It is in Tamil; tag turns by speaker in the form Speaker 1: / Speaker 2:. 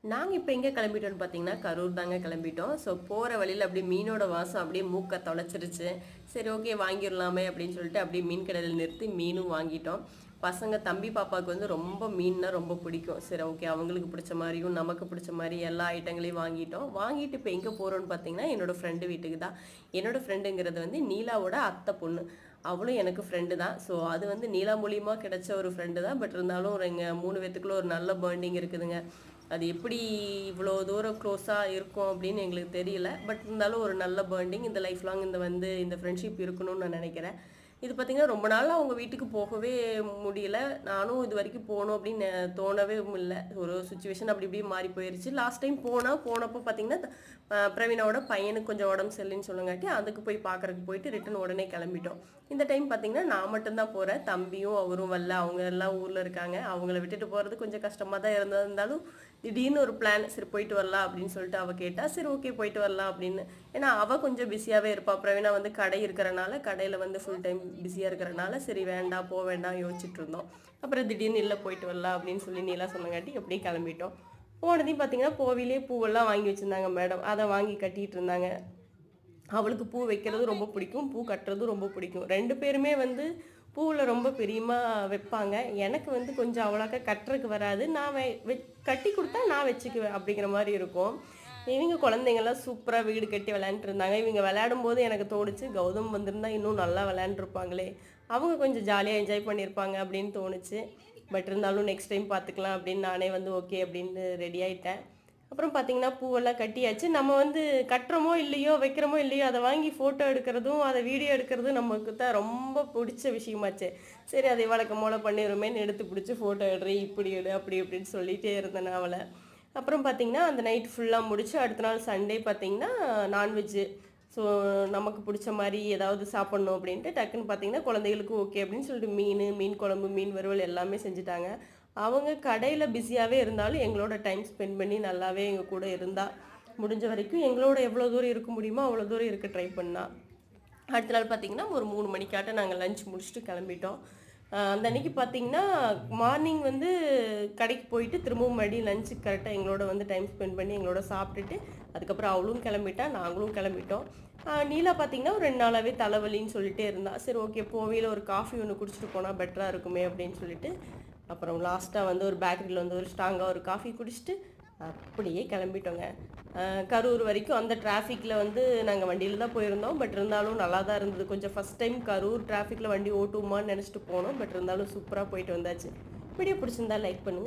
Speaker 1: நாங்க இப்ப எங்க கிளம்பிட்டோம்னு பார்த்தீங்கன்னா, கரூர் தாங்க கிளம்பிட்டோம். ஸோ போற வழியில அப்படியே மீனோட வாசம் அப்படியே மூக்க தொலைச்சிருச்சு. சரி ஓகே வாங்கிரலாமே அப்படின்னு சொல்லிட்டு அப்படியே மீன் கடையில நிறுத்தி மீனும் வாங்கிட்டோம். பசங்க தம்பி, பாப்பாவுக்கு வந்து ரொம்ப மீன்னா ரொம்ப பிடிக்கும். சரி ஓகே அவங்களுக்கு பிடிச்ச மாரியும், நமக்கு பிடிச்ச மாரி எல்லா ஐட்டங்களையும் வாங்கிட்டோம். வாங்கிட்டு இப்ப எங்க போறோம்னு பார்த்தீங்கன்னா, என்னோட ஃப்ரெண்டு வீட்டுக்கு தான். என்னோட ஃப்ரெண்டுங்கிறது வந்து நீலாவோட அத்தை பொண்ணு. அவளும் எனக்கு ஃப்ரெண்டு தான். ஸோ அது வந்து நீலா மூலியமா கிடைச்ச ஒரு ஃப்ரெண்டு தான். பட் இருந்தாலும் எங்க 3 பேத்துக்குள்ள ஒரு நல்ல பாண்டிங் இருக்குதுங்க. அது எப்படி இவ்வளோ தூரம் க்ளோஸாக இருக்கும் அப்படின்னு எங்களுக்கு தெரியல. பட் இருந்தாலும் ஒரு நல்ல பாண்டிங் இந்த லைஃப் லாங் இந்த ஃப்ரெண்ட்ஷிப் இருக்கணும்னு நான் நினைக்கிறேன். இது பார்த்தீங்கன்னா ரொம்ப நாள் அவங்க வீட்டுக்கு போகவே முடியல. நானும் இது வரைக்கும் போகணும் அப்படின்னு தோணவே இல்ல. ஒரு சுச்சுவேஷன் அப்படி இப்படி மாறி போயிருச்சு. லாஸ்ட் டைம் போனப்போ பார்த்தீங்கன்னா பிரவீனாவோட பையனுக்கு கொஞ்சம் உடம்பு சரியில்லைன்னு சொல்லுங்காட்டி அதுக்கு போய் பார்க்கறக்கு போயிட்டு ரிட்டன் உடனே கிளம்பிட்டோம். இந்த டைம் பார்த்தீங்கன்னா நான் மட்டும்தான் போகிறேன். தம்பியும் அவரும் வரல. அவங்க எல்லாம் ஊரில் இருக்காங்க. அவங்கள விட்டுட்டு போகிறது கொஞ்சம் கஷ்டமாக தான் இருந்தாலும் திடீர்னு ஒரு பிளான் சரி போயிட்டு வரலாம் அப்படின்னு சொல்லிட்டு அவள் கேட்டா சரி ஓகே போயிட்டு வரலாம் அப்படின்னு. ஏன்னா அவள் கொஞ்சம் பிஸியாகவே இருப்பா. பிரவீனா வந்து கடை இருக்கிறனால கடையில் வந்து ஃபுல் டைம் பிஸியாக இருக்கிறனால சரி வேண்டாம் போக வேண்டாம் யோசிச்சுட்டு இருந்தோம். அப்புறம் திடீர்னு இல்லை போயிட்டு வரலாம் அப்படின்னு சொல்லி நீலா சொன்னங்காட்டி அப்படியே கிளம்பிட்டோம். போனதையும் பார்த்தீங்கன்னா கோவிலே பூவெல்லாம் வாங்கி வச்சுருந்தாங்க மேடம். அதை வாங்கி கட்டிகிட்டு இருந்தாங்க. அவளுக்கு பூ வைக்கிறது ரொம்ப பிடிக்கும், பூ கட்டுறதும் ரொம்ப பிடிக்கும். 2 பேருமே வந்து பூவில் ரொம்ப பிரியமா வைப்பாங்க. எனக்கு வந்து கொஞ்சம் அவ்வளோக்கா கட்டுறதுக்கு வராது. நான் கட்டி கொடுத்தா நான் வச்சுக்குவேன் அப்படிங்கிற மாதிரி இருக்கும். இவங்க குழந்தைங்கள்லாம் சூப்பராக வீடு கட்டி விளையாண்டுட்டு இருந்தாங்க. இவங்க விளையாடும் போது எனக்கு தோணுச்சு கௌதம் வந்திருந்தா இன்னும் நல்லா விளையாண்டுருப்பாங்களே, அவங்க கொஞ்சம் ஜாலியாக என்ஜாய் பண்ணியிருப்பாங்க அப்படின்னு தோணுச்சு. பட் இருந்தாலும் நெக்ஸ்ட் டைம் பார்த்துக்கலாம் அப்படின்னு நானே வந்து ஓகே அப்படின்னு ரெடி ஆகிட்டேன். அப்புறம் பார்த்தீங்கன்னா பூவெல்லாம் கட்டியாச்சு. நம்ம வந்து கட்டுறோமோ இல்லையோ வைக்கிறோமோ இல்லையோ அதை வாங்கி ஃபோட்டோ எடுக்கிறதும் அதை வீடியோ எடுக்கிறதும் நமக்கு தான் ரொம்ப பிடிச்ச விஷயமாச்சு. சரி அதை வழக்கம் போல் பண்ணிடுமேன்னு எடுத்து பிடிச்சி ஃபோட்டோ எடுறேன் இப்படி எடு அப்படி இப்படின்னு சொல்லிகிட்டே இருந்தேன் நான் அவளை. அப்புறம் பார்த்தீங்கன்னா அந்த நைட் ஃபுல்லாக முடிச்சு அடுத்த நாள் சண்டே பார்த்தீங்கன்னா நான்வெஜ்ஜு. ஸோ நமக்கு பிடிச்ச மாதிரி ஏதாவது சாப்பிட்ணும் அப்படின்ட்டு டக்குன்னு பார்த்தீங்கன்னா குழந்தைகளுக்கு ஓகே அப்படின்னு சொல்லிட்டு மீன் குழம்பு, மீன் வறுவல் எல்லாமே செஞ்சுட்டாங்க. அவங்க கடையில் பிஸியாகவே இருந்தாலும் எங்களோட டைம் ஸ்பெண்ட் பண்ணி நல்லாவே எங்கள் கூட இருந்தா. முடிஞ்ச வரைக்கும் எங்களோட எவ்வளோ தூரம் இருக்க முடியுமோ அவ்வளோ தூரம் இருக்க ட்ரை பண்ணா. அடுத்த நாள் பார்த்தீங்கன்னா ஒரு 3 மணிக்காட்ட நாங்கள் லஞ்ச் முடிச்சுட்டு கிளம்பிட்டோம். அந்த அன்னைக்கு பார்த்தீங்கன்னா மார்னிங் வந்து கடைக்கு போயிட்டு திரும்பவும் மறுபடியும் லஞ்சுக்கு கரெக்டாக எங்களோட வந்து டைம் ஸ்பெண்ட் பண்ணி எங்களோட சாப்பிட்டுட்டு அதுக்கப்புறம் அவளும் கிளம்பிட்டா, நாங்களும் கிளம்பிட்டோம். நீலா பார்த்தீங்கன்னா ஒரு 2 நாளாகவே தலைவலின்னு சொல்லிட்டே இருந்தா. சரி ஓகே போவையில் ஒரு காஃபி ஒன்று குடிச்சிட்டு போனால் பெட்டராக இருக்குமே அப்படின்னு சொல்லிட்டு அப்புறம் லாஸ்ட்டாக வந்து ஒரு பேக்கரியில் வந்து ஒரு ஸ்ட்ராங்காக ஒரு காஃபி குடிச்சிட்டு அப்படியே கிளம்பிட்டோங்க. கரூர் வரைக்கும் அந்த டிராஃபிக்கில் வந்து நாங்கள் வண்டியில் தான் போயிருந்தோம். பட் இருந்தாலும் நல்லா தான் இருந்தது. கொஞ்சம் ஃபஸ்ட் டைம் கரூர் டிராஃபிக்கில் வண்டி ஓட்டுவோமான்னு நினச்சிட்டு போனோம். பட் இருந்தாலும் சூப்பராக போயிட்டு வந்தாச்சு. வீடியோ பிடிச்சிருந்தா லைக் பண்ணுங்கள்.